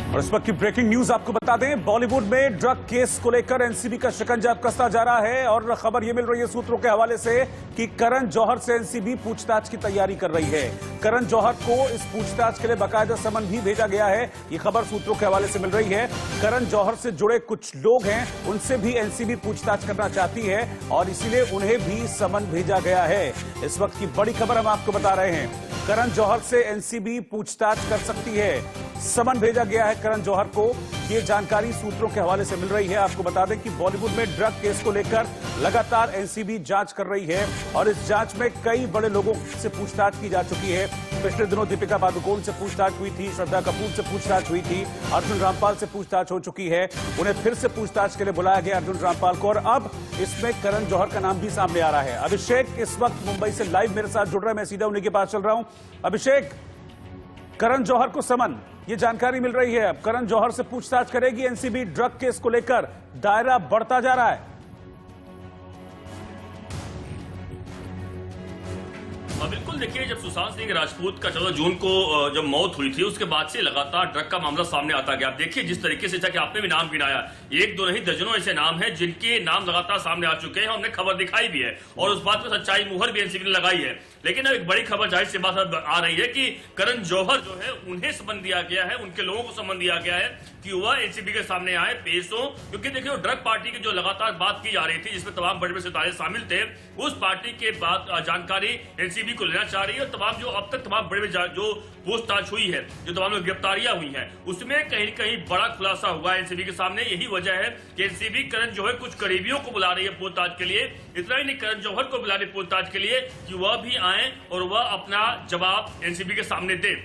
और इस वक्त की ब्रेकिंग न्यूज आपको बता दें, बॉलीवुड में ड्रग केस को लेकर एनसीबी का शिकंजा अब कसता जा रहा है और खबर यह मिल रही है सूत्रों के हवाले से कि करण जौहर से एनसीबी पूछताछ की तैयारी कर रही है। करण जौहर को इस पूछताछ के लिए बाकायदा समन भी भेजा गया है। यह खबर सूत्रों के हवाले से मिल रही है। करण जौहर से जुड़े कुछ लोग हैं, उनसे भी एनसीबी पूछताछ करना चाहती है और इसीलिए उन्हें भी समन भेजा गया है। इस वक्त की बड़ी खबर हम आपको बता रहे हैं, करण जौहर से एनसीबी पूछताछ कर सकती है। समन भेजा गया है करण जौहर को। ये जानकारी सूत्रों के हवाले से मिल रही है। आपको बता दें कि बॉलीवुड में ड्रग केस को लेकर लगातार एनसीबी जांच कर रही है और इस जांच में कई बड़े लोगों से पूछताछ की जा चुकी है। पिछले दिनों दीपिका पादुकोण से पूछताछ हुई थी, श्रद्धा कपूर से पूछताछ हुई थी, अर्जुन रामपाल से पूछताछ हो चुकी है। उन्हें फिर से पूछताछ के लिए बुलाया गया अर्जुन रामपाल को और अब इसमें करण जौहर का नाम भी सामने आ रहा है। अभिषेक इस वक्त मुंबई से लाइव मेरे साथ जुड़ रहा है, मैं सीधा उन्हीं के पास चल रहा हूं। अभिषेक, करण जौहर को समन, ये जानकारी मिल रही है, अब करण जौहर से पूछताछ करेगी एनसीबी। ड्रग केस को लेकर दायरा बढ़ता जा रहा है। बिल्कुल, देखिए, जब सुशांत सिंह राजपूत का 14 जून को जब मौत हुई थी उसके बाद से लगातार ड्रग का मामला सामने आता गया। देखिए जिस तरीके से, कि आपने भी नाम गिनाया, एक दो नहीं दर्जनों ऐसे नाम हैं जिनके नाम लगातार सामने आ चुके हैं। हमने खबर दिखाई भी है और उस बात पर सच्चाई मुहर भी एनसीबी ने लगाई है। लेकिन अब एक बड़ी खबर जाहिर सी बात आ रही है कि करण जौहर जो है उन्हें समन दिया गया है, उनके लोगों को समन दिया गया है कि वह एनसीबी के सामने आए, पेश हो। क्योंकि देखिए ड्रग पार्टी की जो लगातार बात की जा रही थी जिसमें तमाम बड़े बड़े सितारे शामिल थे, उस पार्टी के बाद जानकारी एनसीबी को लेना चाह रही है। तमाम जो अब तक तमाम बड़े जो पूछताछ हुई है, जो तमाम गिरफ्तारियां हुई हैं, उसमें कहीं कहीं बड़ा खुलासा हुआ है एनसीबी के सामने। यही वजह है कि एनसीबी करण जौहर कुछ करीबियों को बुला रही है पूछताछ के लिए। इतना ही नहीं, करण जौहर को बुला रही पूछताछ के लिए कि वह भी आए और वह अपना जवाब एनसीबी के सामने दे।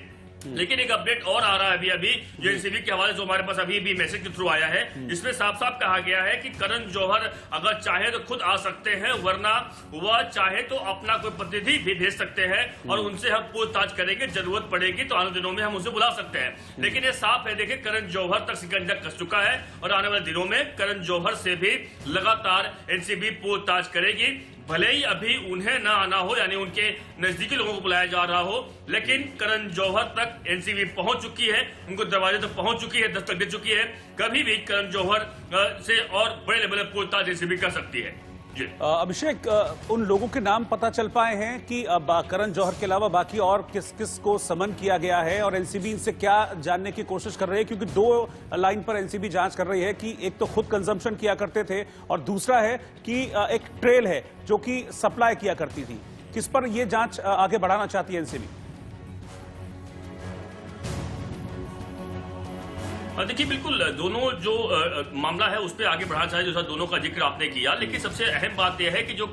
लेकिन एक अपडेट और आ रहा है अभी जो एनसीबी के हवाले से हमारे पास अभी भी मैसेज के थ्रू आया है। इसमें साफ साफ कहा गया है कि करण जौहर अगर चाहे तो खुद आ सकते हैं, वरना वह चाहे तो अपना कोई प्रतिनिधि भी भेज सकते हैं और उनसे हम पूछताछ करेंगे। जरूरत पड़ेगी तो आने दिनों में हम उसे बुला सकते हैं। लेकिन ये साफ है, देखिए, करण जौहर तक शिकंजा कस चुका है और आने वाले दिनों में करण जौहर से भी लगातार एनसीबी पूछताछ करेगी। भले ही अभी उन्हें ना आना हो, यानी उनके नजदीकी लोगों को बुलाया जा रहा हो, लेकिन करण जौहर तक एनसीबी पहुंच चुकी है, उनको दरवाजे तक पहुंच चुकी है, दस्तक दे चुकी है। कभी भी करण जौहर से और बड़े लेवल पर पूछताछ एनसीबी कर सकती है। अभिषेक, उन लोगों के नाम पता चल पाए हैं कि अब करण जौहर के अलावा बाकी और किस किस को समन किया गया है और एनसीबी इनसे क्या जानने की कोशिश कर रही है? क्योंकि दो लाइन पर एनसीबी जांच कर रही है कि एक तो खुद कंजम्पशन किया करते थे और दूसरा है कि एक ट्रेल है जो कि सप्लाई किया करती थी। किस पर यह जांच आगे बढ़ाना चाहती है एनसीबी? देखिए, बिल्कुल दोनों जो मामला है उस पर आगे बढ़ाना चाहिए, जैसा दोनों का जिक्र आपने किया। लेकिन सबसे अहम बात यह है कि जो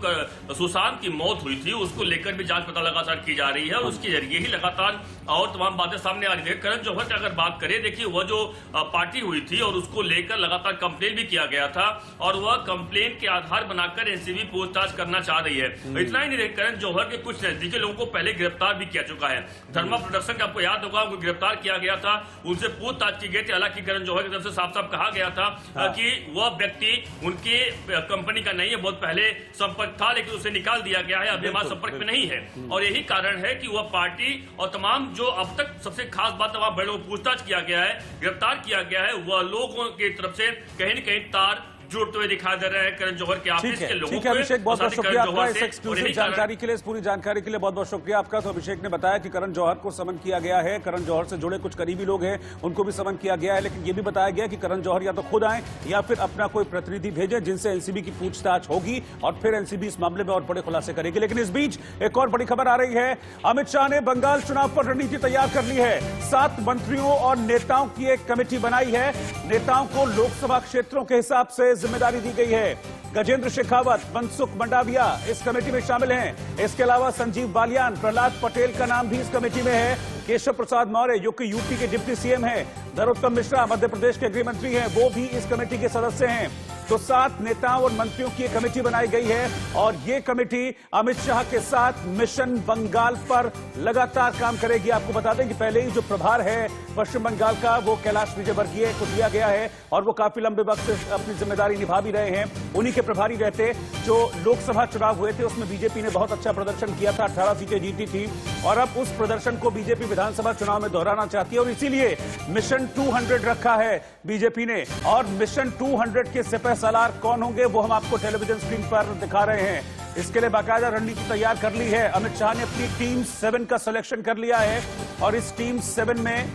सुशांत की मौत हुई थी उसको लेकर भी जांच पता लगातार की जा रही है और उसके जरिए ही लगातार और तमाम बातें सामने आ रही है। करण जौहर की अगर बात करें, देखिए, वह जो पार्टी हुई थी और उसको लेकर लगातार कंप्लेन भी किया गया था और वह कंप्लेन के आधार बनाकर एनसीबी पूछताछ करना चाह रही है। इतना ही नहीं, करण जौहर के कुछ नजदीकी लोगों को पहले गिरफ्तार भी किया चुका है। धर्मा प्रोडक्शन का आपको याद होगा, उनको गिरफ्तार किया गया था, उनसे पूछताछ की गई थी। हालांकि करण जौहर की तरफ से साफ साफ कहा गया था कि वह व्यक्ति उनके कंपनी का नहीं है, बहुत पहले संपर्क था, लेकिन उसे निकाल दिया गया है, अभी हमारे संपर्क में नहीं है। और यही कारण है कि वह पार्टी और तमाम जो अब तक सबसे खास बात वहां बड़े लोग पूछताछ किया गया है, गिरफ्तार किया गया है, वह लोगों की तरफ से कहीं न कहीं तार जुड़ते हुए दिखाई दे रहे हैं करण जौहर के ऑफिस के लोगों को। ठीक है अभिषेक, बहुत बहुत शुक्रिया आपका इस एक्सक्लूसिव जानकारी के लिए, इस पूरी जानकारी के लिए बहुत बहुत शुक्रिया आपका। तो अभिषेक ने बताया कि करण जौहर को समन किया गया है, करण जौहर से जुड़े कुछ करीबी लोग हैं उनको भी समन किया गया है, लेकिन यह भी बताया गया कि करण जौहर या तो खुद आए या फिर अपना कोई प्रतिनिधि भेजे जिनसे एनसीबी की पूछताछ होगी और फिर एनसीबी इस मामले में और बड़े खुलासे करेगी। लेकिन इस बीच एक और बड़ी खबर आ रही है, अमित शाह ने बंगाल चुनाव पर रणनीति तैयार कर ली है। 7 मंत्रियों और नेताओं की एक कमेटी बनाई है। नेताओं को लोकसभा क्षेत्रों के हिसाब से जिम्मेदारी दी गई है। गजेंद्र शेखावत, मनसुख मंडाविया इस कमेटी में शामिल हैं। इसके अलावा संजीव बालियान, प्रहलाद पटेल का नाम भी इस कमेटी में है। केशव प्रसाद मौर्य जो कि यूपी के डिप्टी सीएम हैं, नरोत्तम मिश्रा मध्य प्रदेश के गृह मंत्री हैं, वो भी इस कमेटी के सदस्य हैं। तो 7 नेताओं और मंत्रियों की एक कमेटी बनाई गई है और ये कमेटी अमित शाह के साथ मिशन बंगाल पर लगातार काम करेगी। आपको बता दें कि पहले ही जो प्रभार है पश्चिम बंगाल का वो कैलाश विजयवर्गीय को दिया गया है और वो काफी लंबे वक्त से अपनी जिम्मेदारी निभा भी रहे हैं। उन्हीं के प्रभारी रहते। जो लोकसभा चुनाव हुए थे उसमें बीजेपी ने बहुत अच्छा प्रदर्शन किया था, 18 सीटें जीती थी और अब उस प्रदर्शन को बीजेपी विधानसभा चुनाव में दोहराना चाहती है और इसीलिए मिशन 200 रखा है बीजेपी ने। और मिशन 200 के सिपह सालार कौन होंगे वो हम आपको टेलीविजन स्क्रीन पर दिखा रहे हैं। इसके लिए बाकायदा रणनीति तैयार कर ली है। अमित शाह ने अपनी टीम 7 का सिलेक्शन कर लिया है और इस टीम 7 में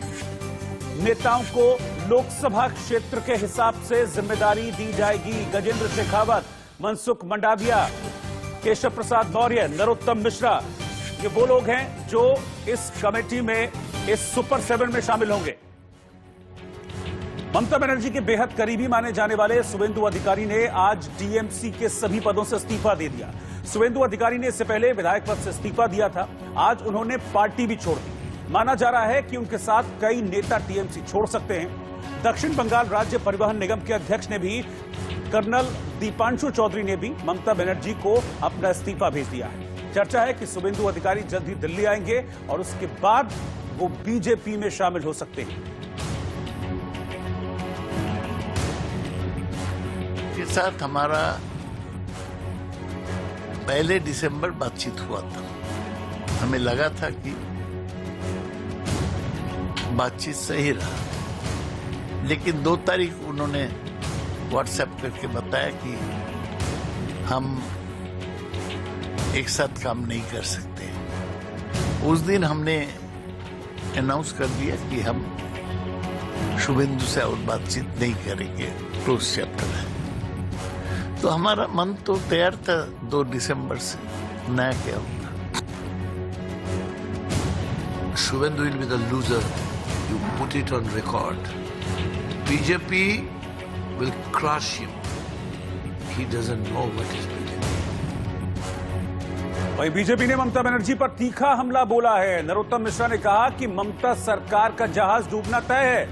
नेताओं को लोकसभा क्षेत्र के हिसाब से जिम्मेदारी दी जाएगी। गजेंद्र शेखावत, मनसुख मंडाविया, केशव प्रसाद मौर्य, नरोत्तम मिश्रा, ये वो लोग हैं जो इस कमेटी में, इस सुपर 7 में शामिल होंगे। ममता बनर्जी के बेहद करीबी माने जाने वाले शुवेंदु अधिकारी ने आज टीएमसी के सभी पदों से इस्तीफा दे दिया। शुवेंदु अधिकारी ने इससे पहले विधायक पद से इस्तीफा दिया था। आज उन्होंने पार्टी भी छोड़ दी। माना जा रहा है कि उनके साथ कई नेता टीएमसी छोड़ सकते हैं। दक्षिण बंगाल राज्य परिवहन निगम के अध्यक्ष ने भी, कर्नल दीपांशु चौधरी ने भी ममता बनर्जी को अपना इस्तीफा भेज दिया है। चर्चा है कि शुवेंदु अधिकारी जल्द ही दिल्ली आएंगे और उसके बाद वो बीजेपी में शामिल हो सकते हैं। के साथ हमारा 1 दिसंबर बातचीत हुआ था। हमें लगा था कि बातचीत सही रहा, लेकिन 2 तारीख उन्होंने व्हाट्सएप करके बताया कि हम एक साथ काम नहीं कर सकते। उस दिन हमने अनाउंस कर दिया कि हम शुभेंदु से और बातचीत नहीं करेंगे, क्लोज चैप्टर है। तो हमारा मन तो तैयार था 2 दिसंबर से, नया क्या होगा। Shubhendu will be the loser. You put it on record. BJP will crush him. He doesn't know what is BJP. वहीं बीजेपी ने ममता बनर्जी पर तीखा हमला बोला है। नरोत्तम मिश्रा ने कहा कि ममता सरकार का जहाज डूबना तय है।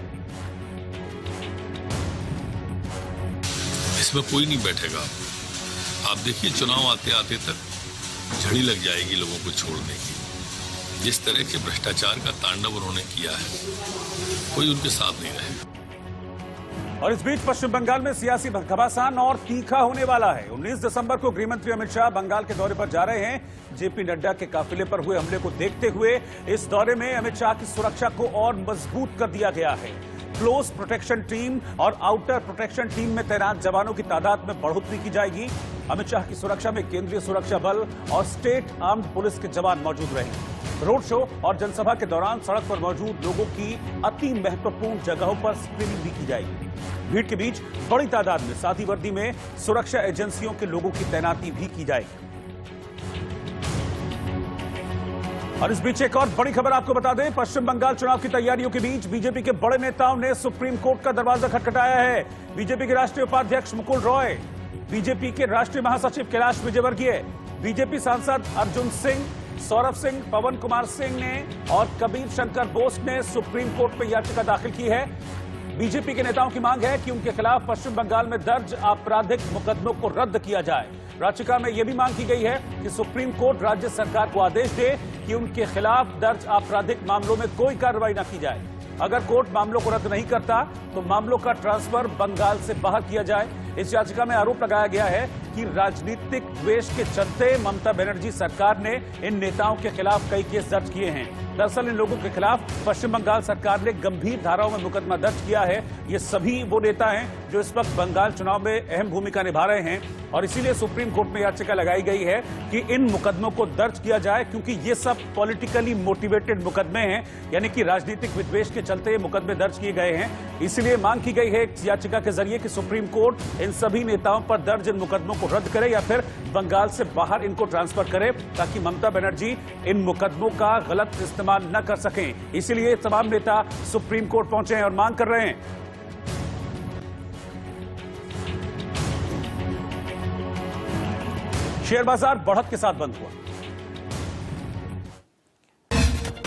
इसमें कोई नहीं बैठेगा। आप देखिए, चुनाव आते आते तक झड़ी लग जाएगी लोगों को छोड़ने की। जिस तरह के भ्रष्टाचार का तांडव उन्होंने किया है, कोई उनके साथ नहीं रहेगा। और इस बीच पश्चिम बंगाल में सियासी घमासान और तीखा होने वाला है। 19 दिसंबर को गृहमंत्री अमित शाह बंगाल के दौरे पर जा रहे हैं। जेपी नड्डा के काफिले पर हुए हमले को देखते हुए इस दौरे में अमित शाह की सुरक्षा को और मजबूत कर दिया गया है। क्लोज प्रोटेक्शन टीम और आउटर प्रोटेक्शन टीम में तैनात जवानों की तादाद में बढ़ोतरी की जाएगी। अमित शाह की सुरक्षा में केंद्रीय सुरक्षा बल और स्टेट आर्म्ड पुलिस के जवान मौजूद रहेंगे। रोड शो और जनसभा के दौरान सड़क पर मौजूद लोगों की अति महत्वपूर्ण जगहों पर स्क्रीनिंग भी की जाएगी। भीड़ के बीच बड़ी तादाद में सादी वर्दी में सुरक्षा एजेंसियों के लोगों की तैनाती भी की जाएगी। और इस बीच एक और बड़ी खबर आपको बता दें, पश्चिम बंगाल चुनाव की तैयारियों के बीच बीजेपी के बड़े नेताओं ने सुप्रीम कोर्ट का दरवाजा खटखटाया है। बीजेपी के राष्ट्रीय उपाध्यक्ष मुकुल रॉय, बीजेपी के राष्ट्रीय महासचिव कैलाश विजयवर्गीय, बीजेपी सांसद अर्जुन सिंह, सौरभ सिंह, पवन कुमार सिंह ने और कबीर शंकर बोस ने सुप्रीम कोर्ट में याचिका दाखिल की है। बीजेपी के नेताओं की मांग है कि उनके खिलाफ पश्चिम बंगाल में दर्ज आपराधिक मुकदमों को रद्द किया जाए। याचिका में यह भी मांग की गई है कि सुप्रीम कोर्ट राज्य सरकार को आदेश दे कि उनके खिलाफ दर्ज आपराधिक मामलों में कोई कार्रवाई न की जाए। अगर कोर्ट मामलों को रद्द नहीं करता तो मामलों का ट्रांसफर बंगाल से बाहर किया जाए। इस याचिका में आरोप लगाया गया है कि राजनीतिक द्वेष के चलते ममता बनर्जी सरकार ने इन नेताओं के खिलाफ कई केस दर्ज किए हैं। दरअसल इन लोगों के खिलाफ पश्चिम बंगाल सरकार ने गंभीर धाराओं में मुकदमा दर्ज किया है। ये सभी वो नेता हैं जो इस वक्त बंगाल चुनाव में अहम भूमिका निभा रहे हैं और इसीलिए सुप्रीम कोर्ट में याचिका लगाई गई है कि इन मुकदमों को दर्ज किया जाए, क्योंकि ये सब पॉलिटिकली मोटिवेटेड मुकदमे हैं, यानी कि राजनीतिक विद्वेष के चलते मुकदमे दर्ज किए गए हैं। इसलिए मांग की गई है याचिका के जरिए कि सुप्रीम कोर्ट इन सभी नेताओं पर दर्ज इन मुकदमों को रद्द करे या फिर बंगाल से बाहर इनको ट्रांसफर करे, ताकि ममता बनर्जी इन मुकदमों का गलत इस्तेमाल न कर सकें। इसलिए तमाम नेता सुप्रीम कोर्ट पहुंचे हैं और मांग कर रहे हैं। शेयर बाजार बढ़त के साथ बंद हुआ।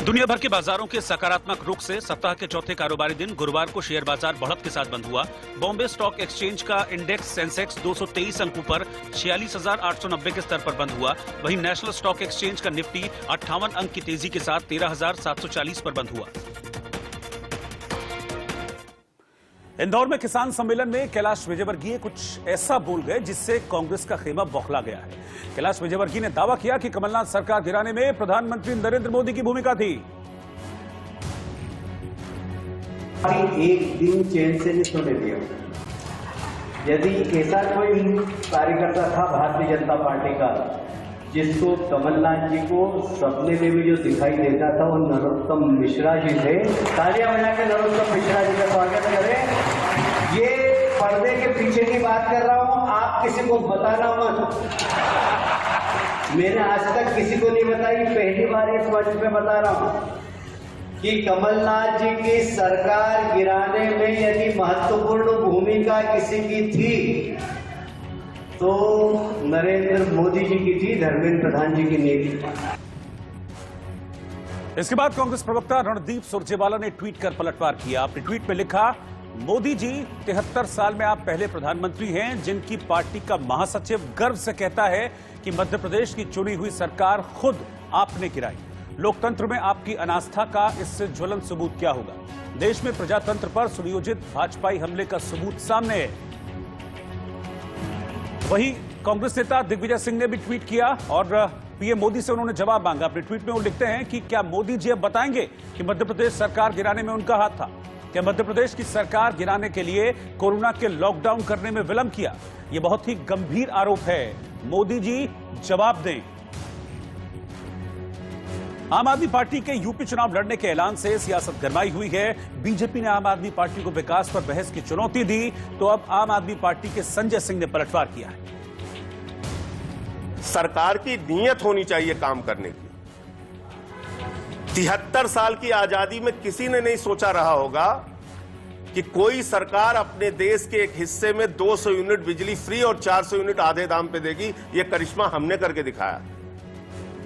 दुनिया भर के बाजारों के सकारात्मक रुख से सप्ताह के चौथे कारोबारी दिन गुरुवार को शेयर बाजार बढ़त के साथ बंद हुआ। बॉम्बे स्टॉक एक्सचेंज का इंडेक्स सेंसेक्स 223 अंकों पर 46,890 के स्तर पर बंद हुआ। वहीं नेशनल स्टॉक एक्सचेंज का निफ्टी 58 अंक की तेजी के साथ 13,740 पर बंद हुआ। इंदौर में किसान सम्मेलन में कैलाश विजयवर्गीय कुछ ऐसा बोल गए जिससे कांग्रेस का खेमा बौखला गया है। कैलाश विजयवर्गीय ने दावा किया कि कमलनाथ सरकार गिराने में प्रधानमंत्री नरेंद्र मोदी की भूमिका थी। एक दिन चैन से नहीं सोने दिया। यदि ऐसा कोई कार्यकर्ता था भारतीय जनता पार्टी का जिसको कमलनाथ जी को सपने में भी जो दिखाई देता था वो नरोत्तम मिश्रा जी थे। तालियां बजा के नरोत्तम मिश्रा जी का स्वागत करें। ये पर्दे के पीछे की बात कर रहा हूं, आप किसी को बताना मत। मैंने आज तक किसी को नहीं बताई, पहली बार इस मंच पे बता रहा हूं कि कमलनाथ जी की सरकार गिराने में यदि महत्वपूर्ण भूमिका किसी की थी तो नरेंद्र मोदी जी की थी, धर्मेंद्र प्रधान जी की नहीं थी। इसके बाद कांग्रेस प्रवक्ता रणदीप सुरजेवाला ने ट्वीट कर पलटवार किया। अपने ट्वीट में लिखा, मोदी जी 73 साल में आप पहले प्रधानमंत्री हैं जिनकी पार्टी का महासचिव गर्व से कहता है कि मध्य प्रदेश की चुनी हुई सरकार खुद आपने गिराई। लोकतंत्र में आपकी अनास्था का इससे ज्वलंत सबूत क्या होगा? देश में प्रजातंत्र पर सुनियोजित भाजपाई हमले का सबूत सामने है। वहीं कांग्रेस नेता दिग्विजय सिंह ने भी ट्वीट किया और पीएम मोदी से उन्होंने जवाब मांगा। अपने ट्वीट में वो लिखते हैं कि क्या मोदी जी अब बताएंगे कि मध्य प्रदेश सरकार गिराने में उनका हाथ था? क्या मध्य प्रदेश की सरकार गिराने के लिए कोरोना के लॉकडाउन करने में विलंब किया? यह बहुत ही गंभीर आरोप है। मोदी जी जवाब दें। आम आदमी पार्टी के यूपी चुनाव लड़ने के ऐलान से सियासत गरमाई हुई है। बीजेपी ने आम आदमी पार्टी को विकास पर बहस की चुनौती दी तो अब आम आदमी पार्टी के संजय सिंह ने पलटवार किया है। सरकार की नीयत होनी चाहिए काम करने की। 73 साल की आजादी में किसी ने नहीं सोचा रहा होगा कि कोई सरकार अपने देश के एक हिस्से में 200 यूनिट बिजली फ्री और 400 यूनिट आधे दाम पे देगी। यह करिश्मा हमने करके दिखाया।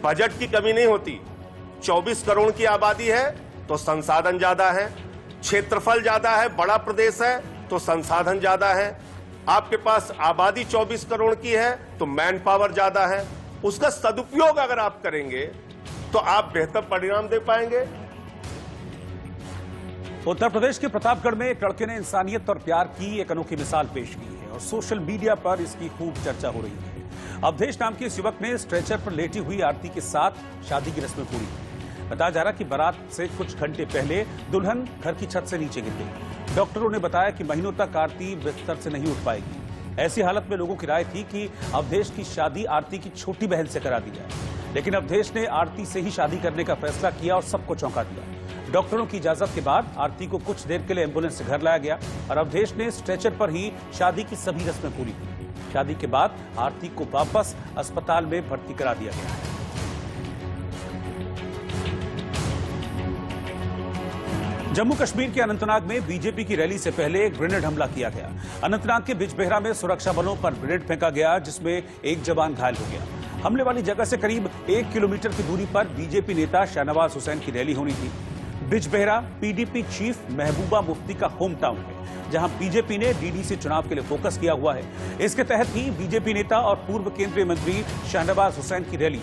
बजट की कमी नहीं होती। 24 करोड़ की आबादी है तो संसाधन ज्यादा है, क्षेत्रफल ज्यादा है, बड़ा प्रदेश है तो संसाधन ज्यादा है। आपके पास आबादी 24 करोड़ की है तो मैन पावर ज्यादा है। उसका सदुपयोग अगर आप करेंगे तो आप बेहतर परिणाम दे पाएंगे। उत्तर प्रदेश के प्रतापगढ़ में एक लड़के ने इंसानियत और प्यार की एक अनोखी मिसाल पेश की है और सोशल मीडिया पर इसकी खूब चर्चा हो रही है। अवधेश नाम के इस युवक ने स्ट्रेचर पर लेटी हुई आरती के साथ शादी की रस्में पूरी की। बताया जा रहा कि बारात से कुछ घंटे पहले दुल्हन घर की छत से नीचे गिर गई। डॉक्टरों ने बताया कि महीनों तक आरती बिस्तर से नहीं उठ पाएगी। ऐसी हालत में लोगों की राय थी कि अवधेश की शादी आरती की छोटी बहन से करा दी जाए, लेकिन अवधेश ने आरती से ही शादी करने का फैसला किया और सबको चौंका दिया। डॉक्टरों की इजाजत के बाद आरती को कुछ देर के लिए एम्बुलेंस से घर लाया गया और अवधेश ने स्ट्रेचर पर ही शादी की सभी रस्में पूरी की। शादी के बाद आरती को वापस अस्पताल में भर्ती करा दिया गया। जम्मू कश्मीर के अनंतनाग में बीजेपी की रैली से पहले एक ग्रेनेड हमला किया गया। अनंतनाग के बिजबेहरा में सुरक्षा बलों पर ग्रेनेड फेंका गया जिसमें एक जवान घायल हो गया। हमले वाली जगह से करीब 1 किलोमीटर की दूरी पर बीजेपी नेता शाहनवाज हुसैन की रैली होनी थी। बिजबेहरा पीडीपी चीफ महबूबा मुफ्ती का होम टाउन है, जहां बीजेपी ने डीडीसी चुनाव के लिए फोकस किया हुआ है। इसके तहत ही बीजेपी नेता और पूर्व केंद्रीय मंत्री शाहनवाज हुसैन की रैली,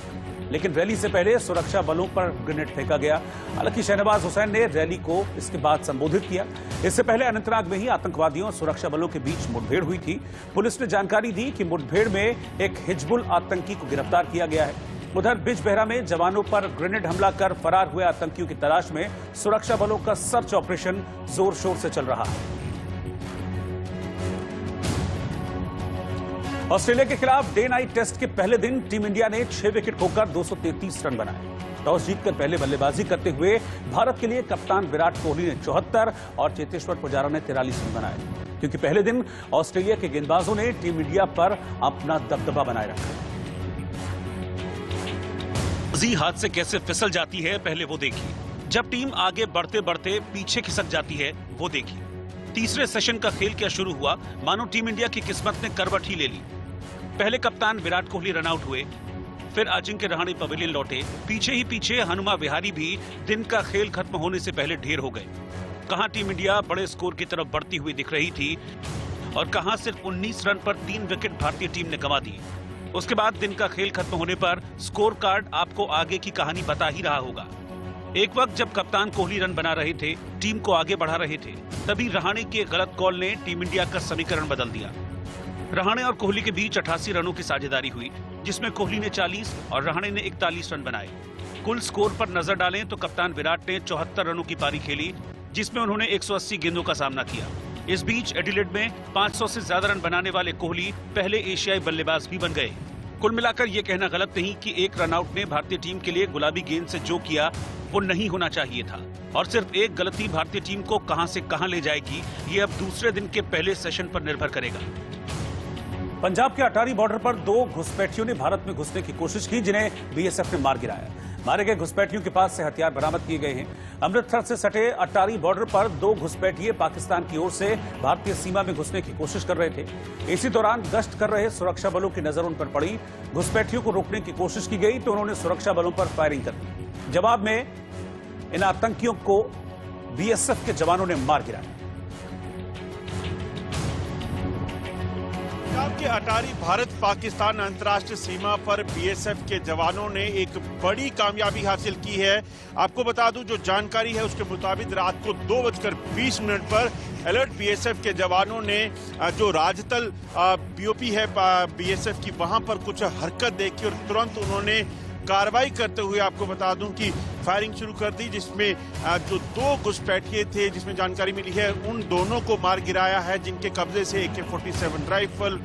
लेकिन रैली से पहले सुरक्षा बलों पर ग्रेनेड फेंका गया। हालांकि शाहनवाज हुसैन ने रैली को इसके बाद संबोधित किया। इससे पहले अनंतनाग में ही आतंकवादियों और सुरक्षा बलों के बीच मुठभेड़ हुई थी। पुलिस ने जानकारी दी कि मुठभेड़ में एक हिजबुल आतंकी को गिरफ्तार किया गया है। उधर बिजबेहरा में जवानों पर ग्रेनेड हमला कर फरार हुए आतंकियों की तलाश में सुरक्षा बलों का सर्च ऑपरेशन जोर शोर से चल रहा है। ऑस्ट्रेलिया के खिलाफ डे नाइट टेस्ट के पहले दिन टीम इंडिया ने 6 विकेट खोकर 233 रन बनाए। टॉस जीतकर पहले बल्लेबाजी करते हुए भारत के लिए कप्तान विराट कोहली ने 74 और चेतेश्वर पुजारा ने 43 रन बनाए, क्योंकि पहले दिन ऑस्ट्रेलिया के गेंदबाजों ने टीम इंडिया पर अपना दबदबा बनाए रखा। हाथ से कैसे फिसल जाती है पहले वो देखिए, जब टीम आगे बढ़ते बढ़ते पीछे खिसक जाती है वो देखिए। तीसरे सेशन का खेल क्या शुरू हुआ, मानो टीम इंडिया की किस्मत ने करवट ही ले ली। पहले कप्तान विराट कोहली रन आउट हुए, फिर अजिंक्य रहाणे पवेलियन लौटे। पीछे ही पीछे हनुमा विहारी भी दिन का खेल खत्म होने से पहले ढेर हो गए। कहां टीम इंडिया बड़े स्कोर की तरफ बढ़ती हुई दिख रही थी और कहां सिर्फ 19 रन पर 3 विकेट भारतीय टीम ने गंवा दिए। उसके बाद दिन का खेल खत्म होने पर स्कोर कार्ड आपको आगे की कहानी बता ही रहा होगा। एक वक्त जब कप्तान कोहली रन बना रहे थे, टीम को आगे बढ़ा रहे थे, तभी रहाणे के गलत कॉल ने टीम इंडिया का समीकरण बदल दिया। रहाणे और कोहली के बीच 88 रनों की साझेदारी हुई, जिसमें कोहली ने 40 और रहाणे ने 41 रन बनाए। कुल स्कोर पर नजर डालें तो कप्तान विराट ने 74 रनों की पारी खेली, जिसमें उन्होंने 180 गेंदों का सामना किया। इस बीच एडिलेड में 500 से ज्यादा रन बनाने वाले कोहली पहले एशियाई बल्लेबाज भी बन गए। कुल मिलाकर यह कहना गलत नहीं कि एक रनआउट ने भारतीय टीम के लिए गुलाबी गेंद से जो किया वो नहीं होना चाहिए था, और सिर्फ एक गलती भारतीय टीम को कहां से कहां ले जाएगी ये अब दूसरे दिन के पहले सेशन पर निर्भर करेगा। पंजाब के अटारी बॉर्डर पर 2 घुसपैठियों ने भारत में घुसने की कोशिश की, जिन्हें बीएसएफ ने मार गिराया। मारे गए घुसपैठियों के पास से हथियार बरामद किए गए हैं। अमृतसर से सटे अटारी बॉर्डर पर 2 घुसपैठिए पाकिस्तान की ओर से भारतीय सीमा में घुसने की कोशिश कर रहे थे। इसी दौरान गश्त कर रहे सुरक्षा बलों की नजर उन पर पड़ी। घुसपैठियों को रोकने की कोशिश की गई तो उन्होंने सुरक्षा बलों पर फायरिंग कर दी। जवाब में इन आतंकियों को बीएसएफ के जवानों ने मार गिराया। पंजाब के अटारी भारत पाकिस्तान अंतर्राष्ट्रीय सीमा पर बीएसएफ के जवानों ने एक बड़ी कामयाबी हासिल की है। आपको बता दूं, जो जानकारी है उसके मुताबिक रात को 2:20 पर अलर्ट बीएसएफ के जवानों ने जो राजतल बीओपी है बीएसएफ की, वहां पर कुछ हरकत देखी और तुरंत उन्होंने कार्रवाई करते हुए आपको बता दूं कि फायरिंग शुरू कर दी, जिसमें जो 2 घुसपैठिए थे, जिसमें जानकारी मिली है, उन दोनों को मार गिराया है, जिनके कब्जे से AK-47 राइफल,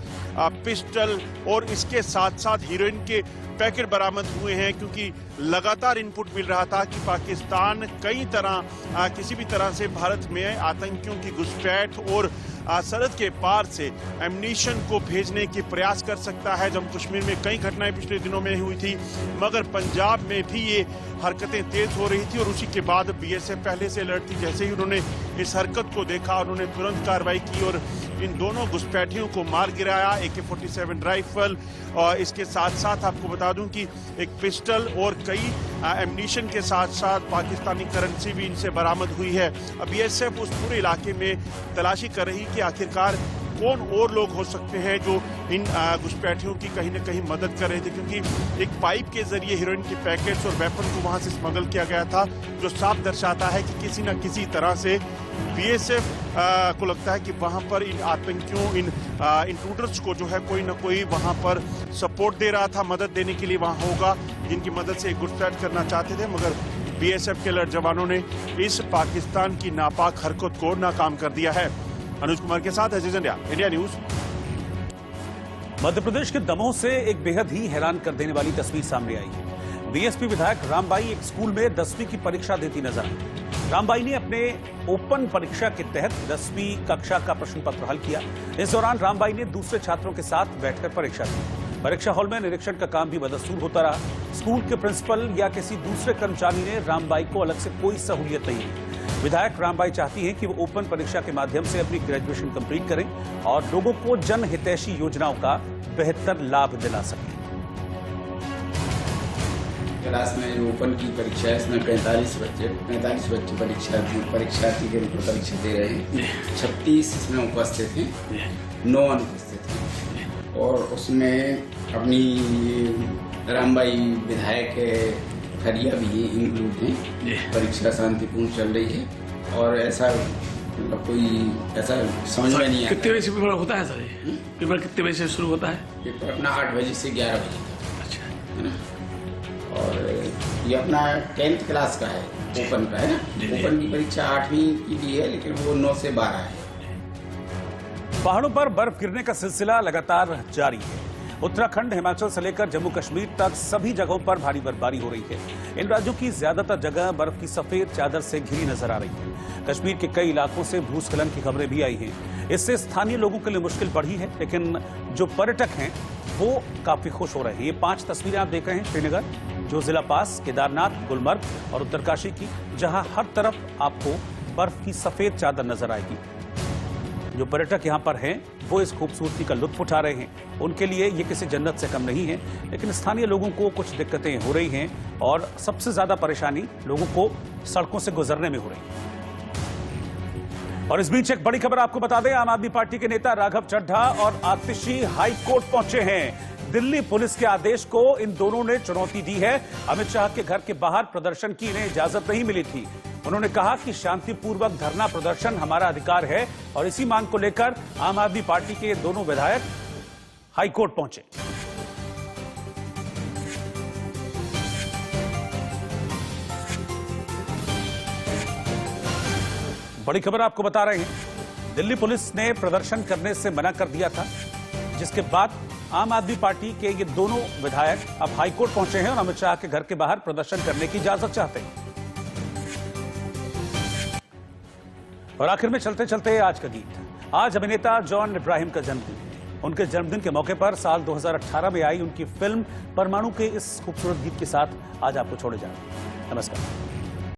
पिस्टल और इसके साथ साथ हीरोइन के पैकेट बरामद हुए हैं। क्योंकि लगातार इनपुट मिल रहा था कि पाकिस्तान कई तरह किसी भी तरह से भारत में आतंकियों की घुसपैठ और सरहद के पार से एम्यूनिशन को भेजने की प्रयास कर सकता है। जम्मू कश्मीर में कई घटनाएं पिछले दिनों में हुई थी, मगर पंजाब में भी ये हरकतें तेज हो रही थी और उसी के बाद बीएसएफ पहले से अलर्ट थी। जैसे ही उन्होंने इस हरकत को देखा, उन्होंने तुरंत कार्रवाई की और इन दोनों घुसपैठियों को मार गिराया। AK-47 राइफल और इसके साथ साथ आपको बता दूं कि एक पिस्टल और कई एम्यूनिशन के साथ साथ पाकिस्तानी करेंसी भी इनसे बरामद हुई है। अब बीएसएफ उस पूरे इलाके में तलाशी कर रही कि आखिरकार कौन और लोग हो सकते हैं जो इन घुसपैठियों की कहीं न कहीं मदद कर रहे थे, क्योंकि एक पाइप के जरिए हीरोइन के पैकेट्स और वेपन को वहां से स्मगल किया गया था, जो साफ दर्शाता है कि किसी न किसी तरह से बीएसएफ को लगता है कि वहां पर इन आतंकियों, इन इंट्रूडर्स को जो है कोई न कोई वहां पर सपोर्ट दे रहा था, मदद देने के लिए वहां होगा, जिनकी मदद से घुसपैठ करना चाहते थे। मगर बीएसएफ के अलर्ट जवानों ने इस पाकिस्तान की नापाक हरकत को नाकाम कर दिया है। अनुज कुमार के साथ अजीज इंडिया न्यूज। मध्य प्रदेश के दमोह से एक बेहद ही हैरान कर देने वाली तस्वीर सामने आई है। बीएसपी विधायक रामबाई एक स्कूल में 10वीं की परीक्षा देती नजर आई। रामबाई ने अपने ओपन परीक्षा के तहत 10वीं कक्षा का प्रश्न पत्र हल किया। इस दौरान रामबाई ने दूसरे छात्रों के साथ बैठकर परीक्षा दी। परीक्षा हॉल में निरीक्षण का काम भी बदस्तूर होता रहा। स्कूल के प्रिंसिपल या किसी दूसरे कर्मचारी ने रामबाई को अलग से कोई सहूलियत नहीं दी। विधायक रामबाई चाहती हैं कि वो ओपन परीक्षा के माध्यम से अपनी ग्रेजुएशन कंप्लीट करें और लोगों को जन हितैषी योजनाओं का बेहतर लाभ दिला सकें। क्लास में जो ओपन की परीक्षा है, इसमें 45 बच्चे परीक्षार्थी के रूप में परीक्षा दे रहे हैं। 36 इसमें उपस्थित हैं, 9 अनुपस्थित हैं और उसमें अपनी रामबाई विधायक खरिया भी इंक्लूड हैं। परीक्षा शांतिपूर्ण चल रही है और ऐसा मतलब कोई ऐसा समझ में नहीं आता। कितने बजे से पेपर होता है सर? पेपर कितने बजे से शुरू होता है? पेपर अपना 8 बजे से 11 बजे तक। अच्छा है ना? और ये अपना 10th क्लास का है, ओपन का है ना। ओपन की परीक्षा 8वीं की भी है, लेकिन वो 9 से 12 है। पहाड़ों पर बर्फ गिरने का सिलसिला लगातार जारी है। उत्तराखंड, हिमाचल से लेकर जम्मू कश्मीर तक सभी जगहों पर भारी बर्फबारी हो रही है। इन राज्यों की ज्यादातर जगह बर्फ की सफेद चादर से घिरी नजर आ रही है। कश्मीर के कई इलाकों से भूस्खलन की खबरें भी आई हैं। इससे स्थानीय लोगों के लिए मुश्किल बढ़ी है, लेकिन जो पर्यटक हैं वो काफी खुश हो रहे हैं। ये 5 तस्वीरें आप देख रहे हैं श्रीनगर, जो जिला पास केदारनाथ, गुलमर्ग और उत्तरकाशी की, जहां हर तरफ आपको बर्फ की सफेद चादर नजर आएगी। जो पर्यटक यहाँ पर हैं वो इस खूबसूरती का लुत्फ उठा रहे हैं। उनके लिए ये किसी जन्नत से कम नहीं है, लेकिन स्थानीय लोगों को कुछ दिक्कतें हो रही हैं और सबसे ज्यादा परेशानी लोगों को सड़कों से गुजरने में हो रही है। और इस बीच एक बड़ी खबर आपको बता दें, आम आदमी पार्टी के नेता राघव चड्ढा और आतिशी हाई कोर्ट पहुंचे हैं। दिल्ली पुलिस के आदेश को इन दोनों ने चुनौती दी है। अमित शाह के घर के बाहर प्रदर्शन की इन्हें इजाजत नहीं मिली थी। उन्होंने कहा कि शांतिपूर्वक धरना प्रदर्शन हमारा अधिकार है और इसी मांग को लेकर आम आदमी पार्टी के दोनों विधायक हाईकोर्ट पहुंचे। बड़ी खबर आपको बता रहे हैं, दिल्ली पुलिस ने प्रदर्शन करने से मना कर दिया था, जिसके बाद आम आदमी पार्टी के ये दोनों विधायक अब हाईकोर्ट पहुंचे हैं और अमित शाह के घर के बाहर प्रदर्शन करने की इजाजत चाहते हैं। और आखिर में चलते चलते आज का गीत। आज अभिनेता जॉन इब्राहिम का जन्मदिन है। उनके जन्मदिन के मौके पर साल 2018 में आई उनकी फिल्म परमाणु के इस खूबसूरत गीत के साथ आज आपको छोड़े जा रहे हैं। नमस्कार।